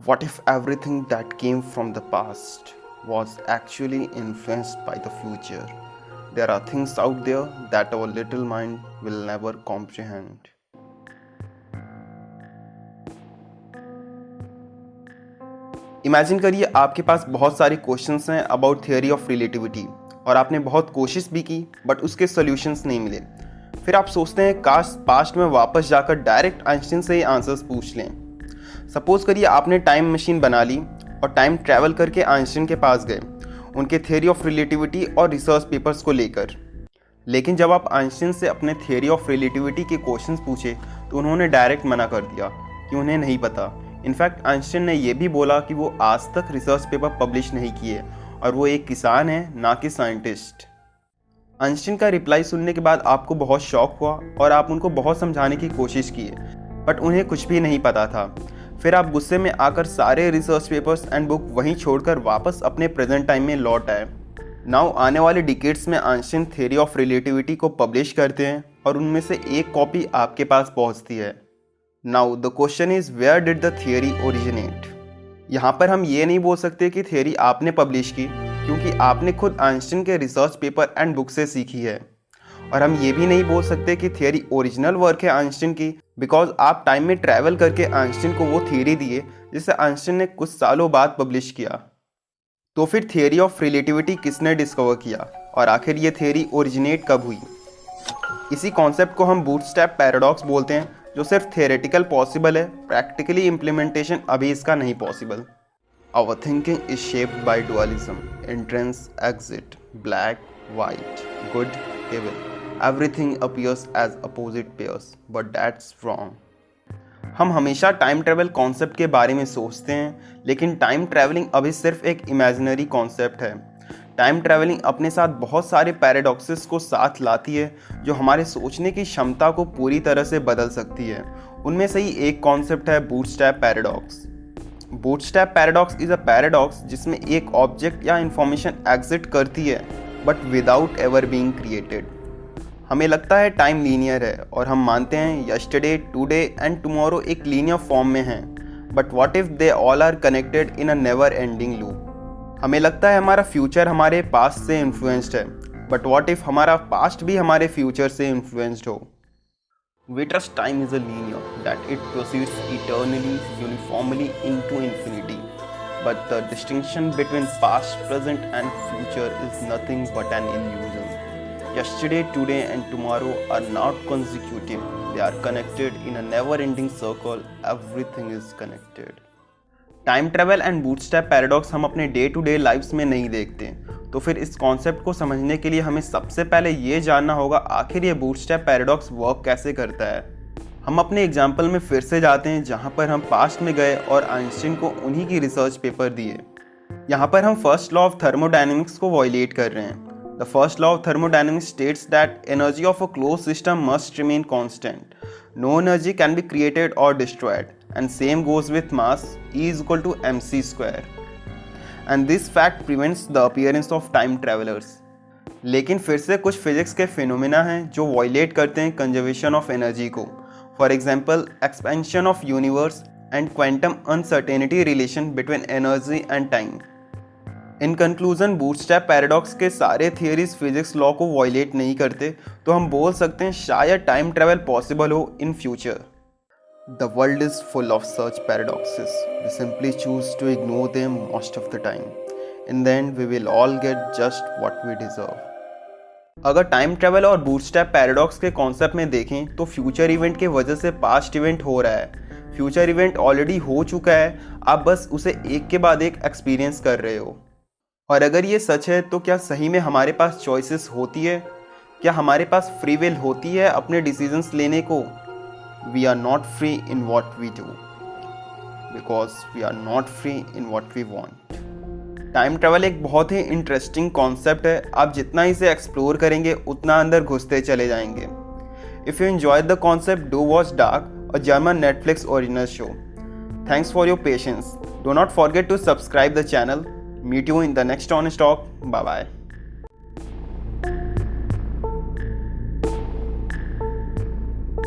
What if everything that came from the past was actually influenced by the future? There are things out there that our little mind will never comprehend. Imagine करिए आपके पास बहुत सारे questions हैं about theory of relativity और आपने बहुत कोशिश भी की बट उसके सॉल्यूशंस नहीं मिले। फिर आप सोचते हैं काश पास्ट में वापस जाकर डायरेक्ट आइंस्टीन से ही आंसर्स पूछ लें। सपोज करिए आपने टाइम मशीन बना ली और टाइम ट्रैवल करके आइंस्टीन के पास गए उनके थियोरी ऑफ रिलेटिविटी और रिसर्च पेपर्स को लेकर। लेकिन जब आप आइंस्टीन से अपने थियोरी ऑफ रिलेटिविटी के क्वेश्चंस पूछे तो उन्होंने डायरेक्ट मना कर दिया कि उन्हें नहीं पता। इनफैक्ट आइंस्टीन ने यह भी बोला कि वो आज तक रिसर्च पेपर पब्लिश नहीं किए और वो एक किसान है ना कि साइंटिस्ट। आइंस्टीन का रिप्लाई सुनने के बाद आपको बहुत शॉक हुआ और आप उनको बहुत समझाने की कोशिश किए बट उन्हें कुछ भी नहीं पता था। फिर आप गुस्से में आकर सारे रिसर्च पेपर्स एंड बुक वहीं छोड़कर वापस अपने प्रेजेंट टाइम में लौट आए। नाउ आने वाले डिकेड्स में आइंस्टीन थियोरी ऑफ रिलेटिविटी को पब्लिश करते हैं और उनमें से एक कॉपी आपके पास पहुंचती है। Now the question is where did the theory originate. यहाँ पर हम ये नहीं बोल सकते कि थियोरी आपने पब्लिश की क्योंकि आपने खुद आइंस्टीन के रिसर्च पेपर एंड बुक से सीखी है। और हम ये भी नहीं बोल सकते कि थियोरी ओरिजिनल वर्क है आइंस्टीन की बिकॉज आप टाइम में ट्रैवल करके आइंस्टीन को वो थियोरी दिए जिसे आइंस्टीन ने कुछ सालों बाद पब्लिश किया। तो फिर थियोरी ऑफ रिलेटिविटी किसने डिस्कवर किया और आखिर ये थियोरी ओरिजिनेट कब हुई? इसी कॉन्सेप्ट को हम बूटस्ट्रैप पैराडॉक्स बोलते हैं जो सिर्फ थियोरेटिकल पॉसिबल है, प्रैक्टिकली इम्प्लीमेंटेशन अभी इसका नहीं possible. Our thinking is shaped by dualism, entrance exit, black white, good evil. Everything appears as opposite pairs, but that's wrong. हम हमेशा टाइम ट्रैवल कॉन्सेप्ट के बारे में सोचते हैं लेकिन टाइम ट्रैवलिंग अभी सिर्फ एक इमेजिनरी कॉन्सेप्ट है। टाइम ट्रैवलिंग अपने साथ बहुत सारे पैराडॉक्सेस को साथ लाती है जो हमारे सोचने की क्षमता को पूरी तरह से बदल सकती है। उनमें से ही एक कॉन्सेप्ट है bootstrap paradox. Bootstrap paradox is a paradox जिसमें एक ऑब्जेक्ट या इंफॉर्मेशन एग्जिट करती है but without ever being created. हमें लगता है टाइम लीनियर है और हम मानते हैं यस्टरडे, टुडे एंड टुमारो एक लीनियर फॉर्म में हैं, but what if they all are connected in a never ending loop. हमें लगता है हमारा फ्यूचर हमारे पास्ट से इन्फ्लुएंस्ड है, बट व्हाट इफ हमारा पास्ट भी हमारे फ्यूचर से इन्फ्लुएंस्ड हो। We trust time is a linear, that it proceeds eternally, uniformly into infinity. But the distinction between past, present and future is nothing but an illusion. Yesterday, today and tomorrow are not consecutive. They are connected in a never-ending circle. Everything is connected. Time travel and bootstrap paradox हम अपने day to day lives में नहीं देखते, तो फिर इस concept को समझने के लिए हमें सबसे पहले ये जानना होगा आखिर ये बूटस्ट्रैप पैराडॉक्स वर्क कैसे करता है। हम अपने एग्जाम्पल में फिर से जाते हैं जहाँ पर हम पास्ट में गए और आइंस्टीन को उन्हीं की रिसर्च पेपर दिए। यहाँ पर हम फर्स्ट लॉ ऑफ थर्मोडायनेमिक्स को वायलेट कर रहे हैं। The first law of thermodynamics states that energy of a close system must remain constant. No energy can be created और destroyed and same goes with mass E is equal to mc square and this fact prevents the appearance of time travelers. लेकिन फिर से कुछ physics के phenomena हैं जो violet करते हैं कंजर्वेशन ऑफ एनर्जी को। For example expansion of universe and quantum uncertainty relation between energy and time. In conclusion bootstrap paradox के सारे थियरीज फिजिक्स लॉ को वायलेट नहीं करते, तो हम बोल सकते हैं शायद टाइम ट्रैवल पॉसिबल हो in future. The world is full of such paradoxes. We simply choose to ignore them most of the time. In the end, we will all get just what we deserve. अगर time travel और bootstrap paradox के concept में देखें तो future event के वजह से past event हो रहा है। फ्यूचर इवेंट ऑलरेडी हो चुका है, आप बस उसे एक के बाद एक एक्सपीरियंस कर रहे हो। और अगर ये सच है तो क्या सही में हमारे पास चॉइसेस होती है? क्या हमारे पास फ्री विल होती है अपने डिसीजंस लेने को? We are not free in what we do because we are not free in what we want. Time travel एक बहुत ही इंटरेस्टिंग कॉन्सेप्ट है। आप जितना इसे एक्सप्लोर करेंगे उतना अंदर घुसते चले जाएंगे। If you enjoyed the concept, do watch Dark, a German Netflix original show. Thanks for your patience. Do not forget to subscribe the channel. Meet you in the next Honest Talk. Bye bye.